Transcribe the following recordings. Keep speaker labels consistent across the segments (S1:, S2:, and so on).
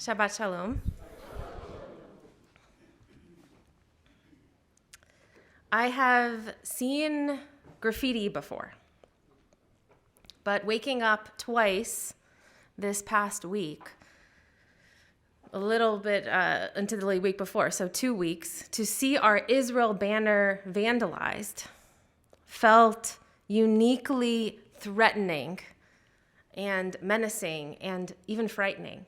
S1: Shabbat Shalom. I have seen graffiti before, but waking up twice this past week, a little bit into the week before, so 2 weeks, to see our Israel banner vandalized felt uniquely threatening and menacing and even frightening.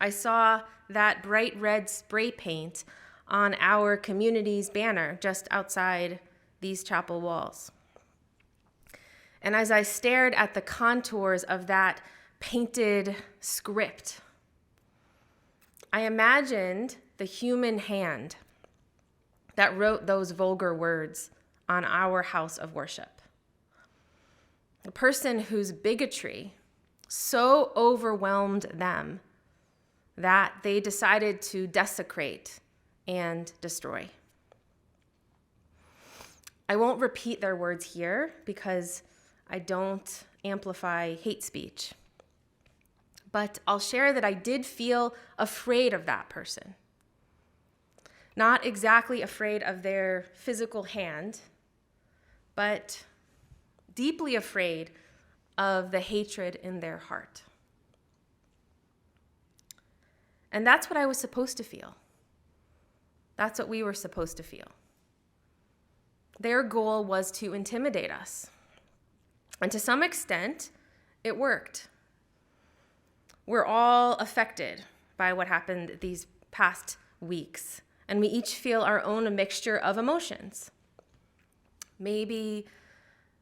S1: I saw that bright red spray paint on our community's banner just outside these chapel walls. And as I stared at the contours of that painted script, I imagined the human hand that wrote those vulgar words on our house of worship. The person whose bigotry so overwhelmed them that they decided to desecrate and destroy. I won't repeat their words here because I don't amplify hate speech. But I'll share that I did feel afraid of that person. Not exactly afraid of their physical hand, but deeply afraid of the hatred in their heart. And that's what I was supposed to feel. That's what we were supposed to feel. Their goal was to intimidate us. And to some extent, it worked. We're all affected by what happened these past weeks, and we each feel our own mixture of emotions. Maybe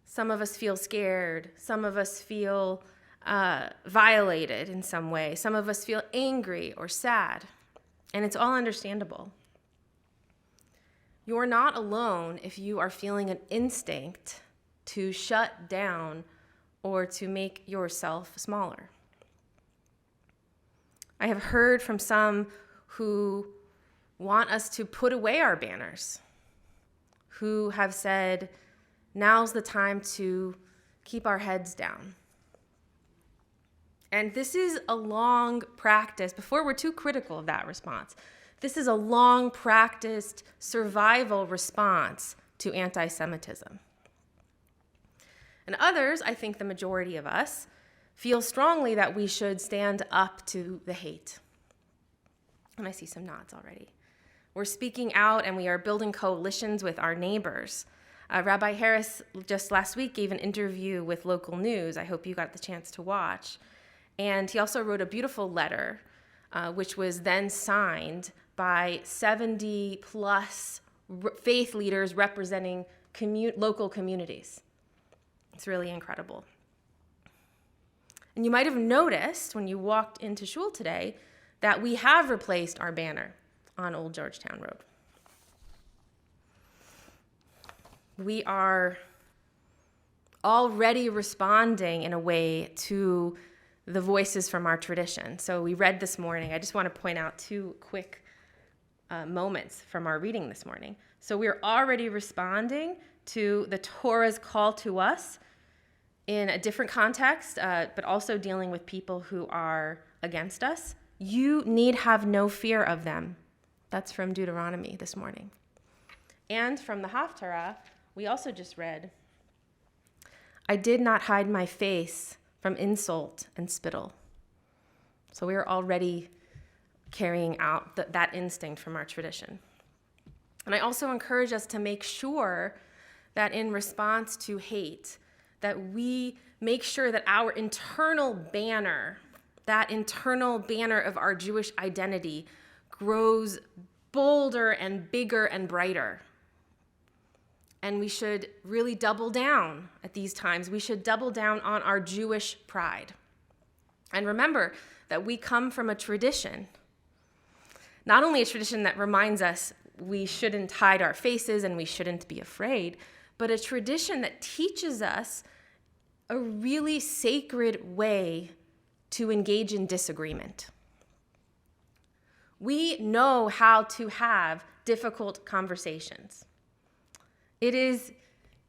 S1: some of us feel scared, some of us feel violated in some way, some of us feel angry or sad, and it's all understandable. You're not alone if you are feeling an instinct to shut down or to make yourself smaller. I have heard from some who want us to put away our banners, who have said, now's the time to keep our heads down. And this is a long practice, before we're too critical of that response, this is a long practiced survival response to anti-Semitism. And others, I think the majority of us, feel strongly that we should stand up to the hate. And I see some nods already. We're speaking out and we are building coalitions with our neighbors. Rabbi Harris just last week gave an interview with local news. I hope you got the chance to watch. And he also wrote a beautiful letter, which was then signed by 70 plus faith leaders representing local communities. It's really incredible. And you might have noticed when you walked into shul today that we have replaced our banner on Old Georgetown Road. We are already responding in a way to the voices from our tradition. So we read this morning. I just want to point out 2 quick moments from our reading this morning. So we're already responding to the Torah's call to us in a different context, but also dealing with people who are against us. You need have no fear of them. That's from Deuteronomy this morning. And from the Haftarah, we also just read, I did not hide my face from insult and spittle. So we are already carrying out that instinct from our tradition. And I also encourage us to make sure that in response to hate, that we make sure that our internal banner, that internal banner of our Jewish identity, grows bolder and bigger and brighter. And we should really double down at these times. We should double down on our Jewish pride. And remember that we come from a tradition, not only a tradition that reminds us we shouldn't hide our faces and we shouldn't be afraid, but a tradition that teaches us a really sacred way to engage in disagreement. We know how to have difficult conversations. It is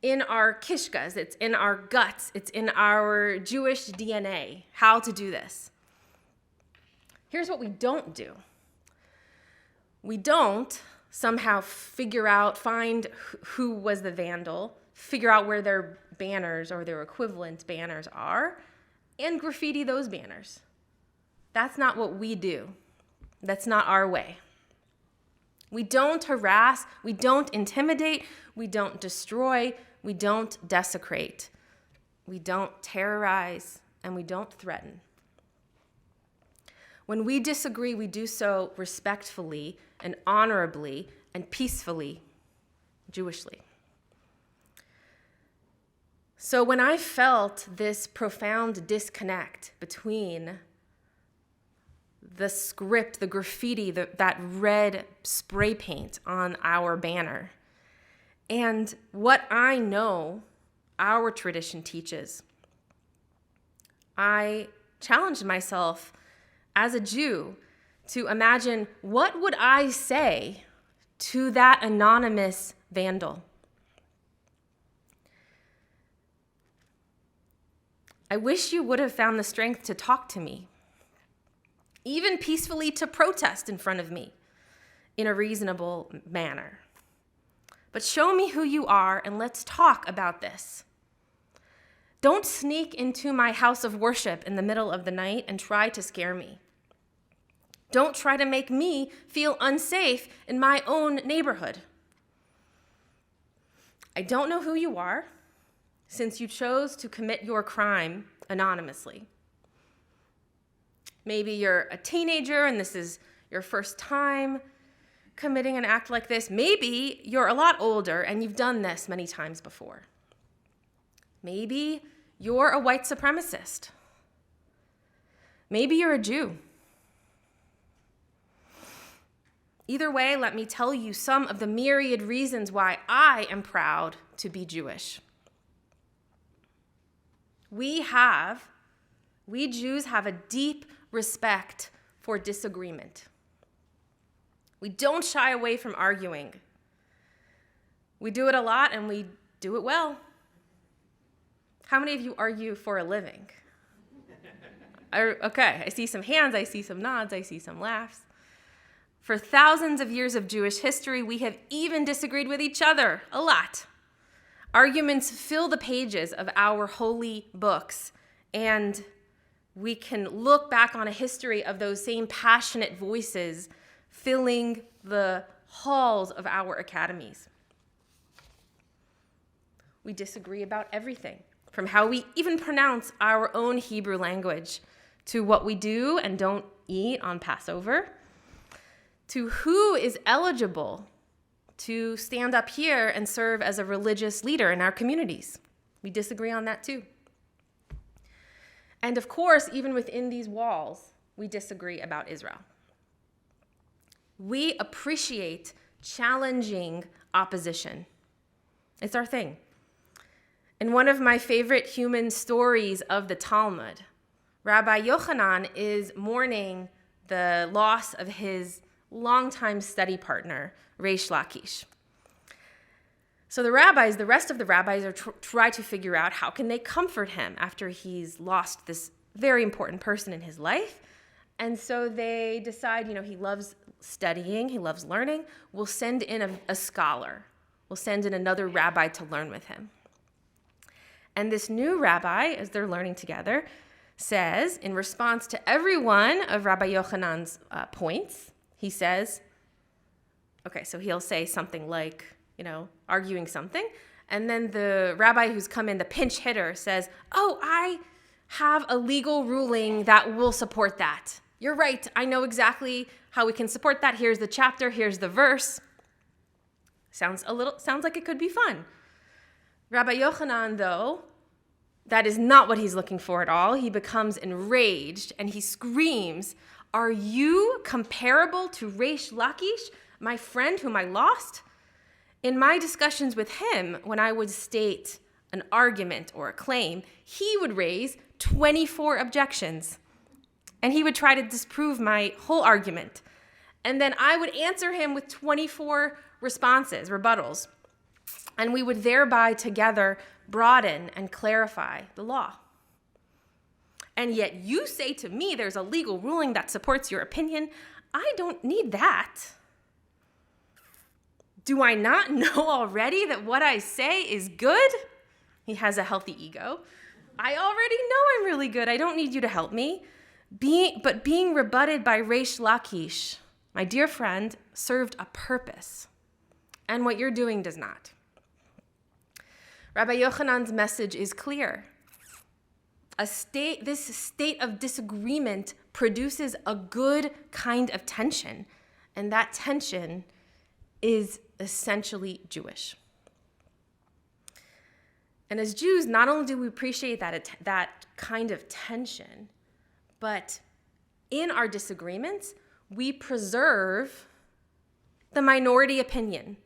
S1: in our kishkas, it's in our guts, it's in our Jewish DNA how to do this. Here's what we don't do. We don't somehow find who was the vandal, figure out where their banners or their equivalent banners are, and graffiti those banners. That's not what we do. That's not our way. We don't harass, we don't intimidate, we don't destroy, we don't desecrate, we don't terrorize, and we don't threaten. When we disagree, we do so respectfully and honorably and peacefully, Jewishly. So when I felt this profound disconnect between the script, the graffiti, that red spray paint on our banner, and what I know our tradition teaches, I challenged myself as a Jew to imagine, what would I say to that anonymous vandal? I wish you would have found the strength to talk to me, even peacefully to protest in front of me in a reasonable manner. But show me who you are and let's talk about this. Don't sneak into my house of worship in the middle of the night and try to scare me. Don't try to make me feel unsafe in my own neighborhood. I don't know who you are, since you chose to commit your crime anonymously. Maybe you're a teenager and this is your first time committing an act like this. Maybe you're a lot older and you've done this many times before. Maybe you're a white supremacist. Maybe you're a Jew. Either way, let me tell you some of the myriad reasons why I am proud to be Jewish. We Jews have a deep respect for disagreement. We don't shy away from arguing. We do it a lot and we do it well. How many of you argue for a living? Okay, I see some hands, I see some nods, I see some laughs. For thousands of years of Jewish history, we have even disagreed with each other a lot. Arguments fill the pages of our holy books, and we can look back on a history of those same passionate voices filling the halls of our academies. We disagree about everything, from how we even pronounce our own Hebrew language, to what we do and don't eat on Passover, to who is eligible to stand up here and serve as a religious leader in our communities. We disagree on that too. And of course, even within these walls, we disagree about Israel. We appreciate challenging opposition. It's our thing. In one of my favorite human stories of the Talmud, Rabbi Yochanan is mourning the loss of his longtime study partner, Reish Lakish. So the rest of the rabbis are try to figure out how can they comfort him after he's lost this very important person in his life. And so they decide, he loves studying, he loves learning. We'll send in a scholar. We'll send in another rabbi to learn with him. And this new rabbi, as they're learning together, says, in response to every one of Rabbi Yochanan's points, he says, okay, so he'll say something like, arguing something. And then the rabbi who's come in, the pinch hitter, says, oh, I have a legal ruling that will support that. You're right. I know exactly how we can support that. Here's the chapter. Here's the verse. Sounds like it could be fun. Rabbi Yochanan, though, that is not what he's looking for at all. He becomes enraged and he screams, are you comparable to Reish Lakish, my friend whom I lost? In my discussions with him, when I would state an argument or a claim, he would raise 24 objections. And he would try to disprove my whole argument. And then I would answer him with 24 responses, rebuttals. And we would thereby together broaden and clarify the law. And yet you say to me there's a legal ruling that supports your opinion. I don't need that. Do I not know already that what I say is good? He has a healthy ego. I already know I'm really good. I don't need you to help me. But being rebutted by Reish Lakish, my dear friend, served a purpose. And what you're doing does not. Rabbi Yochanan's message is clear. This state of disagreement produces a good kind of tension, and that tension is essentially Jewish. And as Jews, not only do we appreciate that kind of tension, but in our disagreements, we preserve the minority opinion.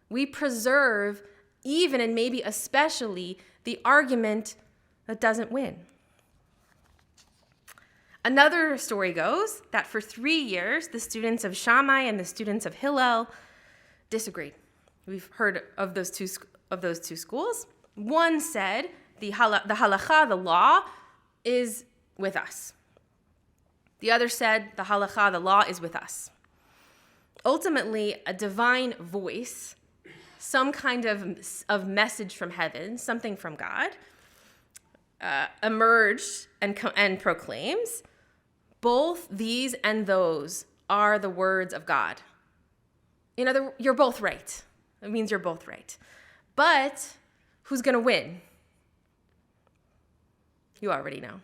S1: We preserve even and maybe especially the argument that doesn't win. Another story goes that for 3 years, the students of Shammai and the students of Hillel disagreed. We've heard of those two schools. One said the halakha, the law, is with us. The other said the halakha, the law, is with us. Ultimately, a divine voice, some kind of message from heaven, something from God, emerged and proclaims, both these and those are the words of God. You're both right. It means you're both right. But who's going to win? You already know.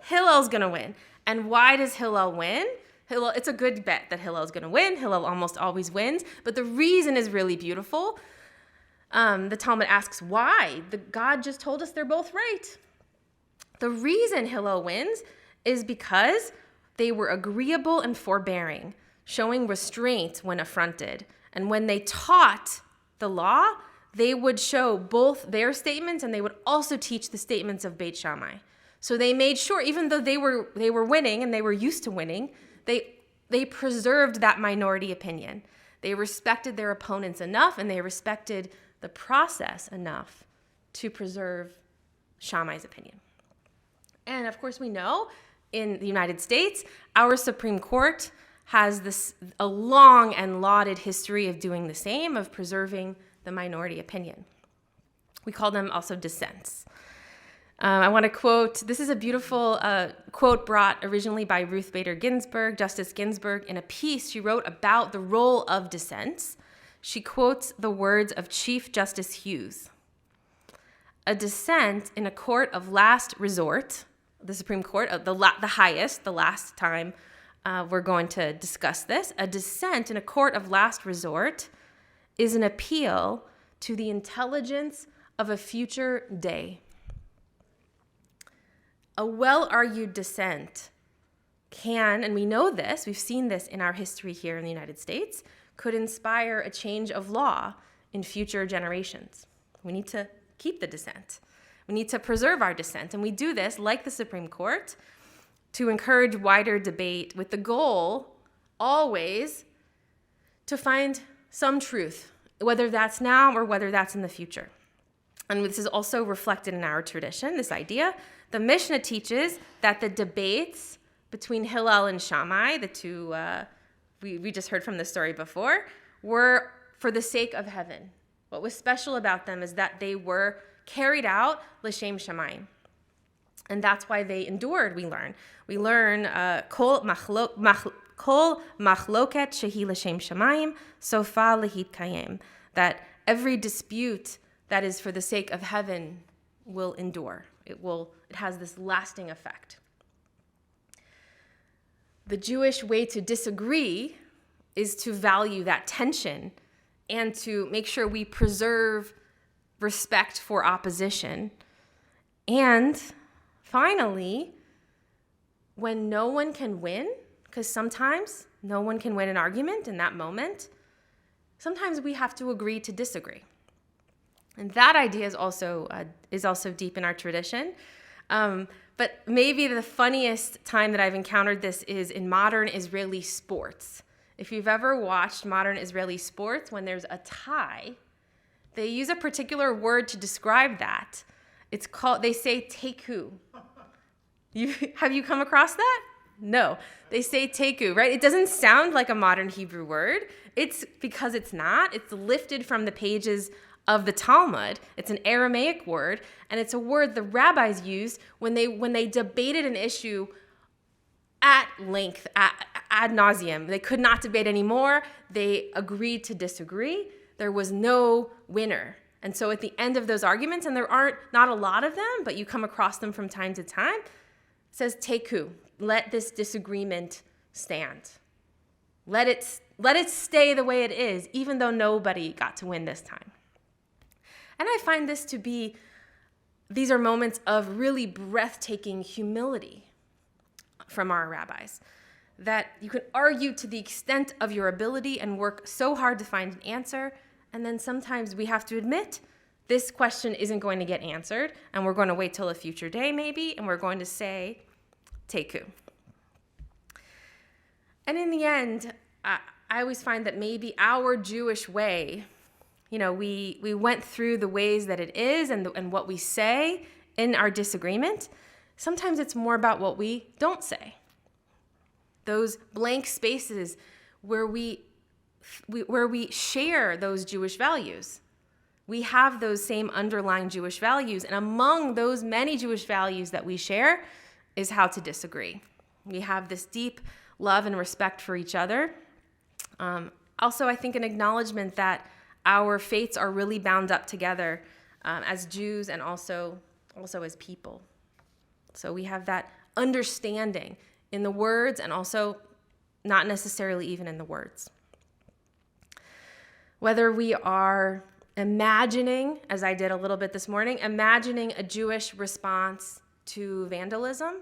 S1: Hillel's going to win. And why does Hillel win? It's a good bet that Hillel's going to win. Hillel almost always wins. But the reason is really beautiful. The Talmud asks why. God just told us they're both right. The reason Hillel wins is because they were agreeable and forbearing, showing restraint when affronted. And when they taught the law, they would show both their statements and they would also teach the statements of Beit Shammai. So they made sure, even though they were winning and they were used to winning, they preserved that minority opinion. They respected their opponents enough and they respected the process enough to preserve Shammai's opinion. And of course we know in the United States, our Supreme Court has a long and lauded history of doing the same, of preserving the minority opinion. We call them also dissents. I want to quote, this is a beautiful quote brought originally by Ruth Bader Ginsburg, Justice Ginsburg, in a piece she wrote about the role of dissents. She quotes the words of Chief Justice Hughes. A dissent in a court of last resort, the Supreme Court, the highest, the last time we're going to discuss this, a dissent in a court of last resort is an appeal to the intelligence of a future day. A well-argued dissent can, and we know this, we've seen this in our history here in the United States, could inspire a change of law in future generations. We need to keep the dissent. We need to preserve our dissent. And we do this, like the Supreme Court, to encourage wider debate with the goal, always, to find some truth, whether that's now or whether that's in the future. And this is also reflected in our tradition, this idea. The Mishnah teaches that the debates between Hillel and Shammai, the two we just heard from the story before, were for the sake of heaven. What was special about them is that they were carried out l'shem shamayim. And that's why they endured, we learn. We learn kol machloket shehi l'shem shamayim, sofa lehit kayem. That every dispute that is for the sake of heaven will endure. It has this lasting effect. The Jewish way to disagree is to value that tension and to make sure we preserve respect for opposition. And finally, when no one can win, because sometimes no one can win an argument in that moment, sometimes we have to agree to disagree. And that idea is also deep in our tradition. But maybe the funniest time that I've encountered this is in modern Israeli sports. If you've ever watched modern Israeli sports, when there's a tie, they use a particular word to describe that. They say teku. Have you come across that? No. They say teku, right? It doesn't sound like a modern Hebrew word. It's because it's not. It's lifted from the pages of the Talmud. It's an Aramaic word, and it's a word the rabbis used when they debated an issue at length, ad nauseum. They could not debate anymore. They agreed to disagree. There was no winner. And so at the end of those arguments, and there aren't not a lot of them, but you come across them from time to time, it says teku, let this disagreement stand. Let it stay the way it is, even though nobody got to win this time. And I find these are moments of really breathtaking humility from our rabbis, that you can argue to the extent of your ability and work so hard to find an answer, and then sometimes we have to admit this question isn't going to get answered, and we're going to wait till a future day maybe, and we're going to say, teku. And in the end, I always find that maybe our Jewish way, we went through the ways that it is and what we say in our disagreement. Sometimes it's more about what we don't say. Those blank spaces where we share those Jewish values. We have those same underlying Jewish values, and among those many Jewish values that we share is how to disagree. We have this deep love and respect for each other. Also, I think an acknowledgement that our faiths are really bound up together as Jews and also as people. So we have that understanding in the words and also not necessarily even in the words. Whether we are imagining, as I did a little bit this morning, imagining a Jewish response to vandalism,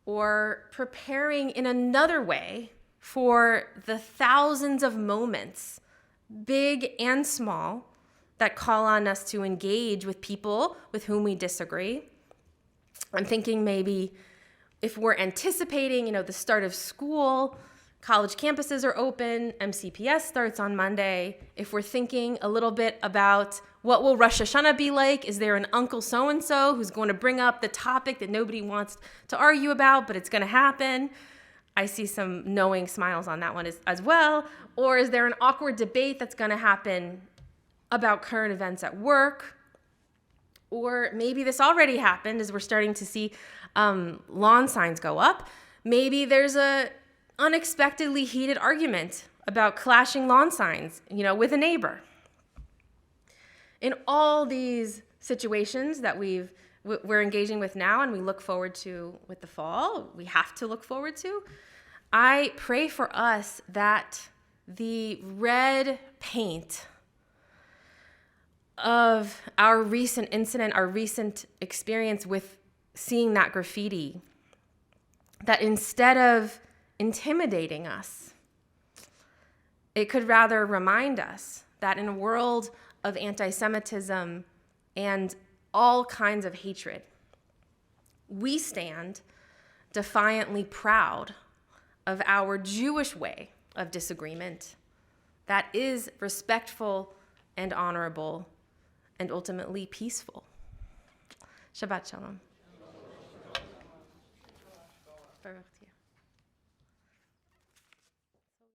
S1: or preparing in another way for the thousands of moments, big and small, that call on us to engage with people with whom we disagree. I'm thinking maybe if we're anticipating, the start of school, college campuses are open, MCPS starts on Monday. If we're thinking a little bit about what will Rosh Hashanah be like, is there an uncle so-and-so who's going to bring up the topic that nobody wants to argue about, but it's going to happen? I see some knowing smiles on that one as well. Or is there an awkward debate that's going to happen about current events at work? Or maybe this already happened as we're starting to see lawn signs go up. Maybe there's a unexpectedly heated argument about clashing lawn signs, with a neighbor. In all these situations that we're engaging with now and we look forward to with the fall, we have to look forward to, I pray for us that the red paint of our recent incident, our recent experience with seeing that graffiti, that instead of intimidating us, it could rather remind us that in a world of anti-Semitism and all kinds of hatred, we stand defiantly proud of our Jewish way of disagreement that is respectful and honorable and ultimately peaceful. Shabbat Shalom. Perfect.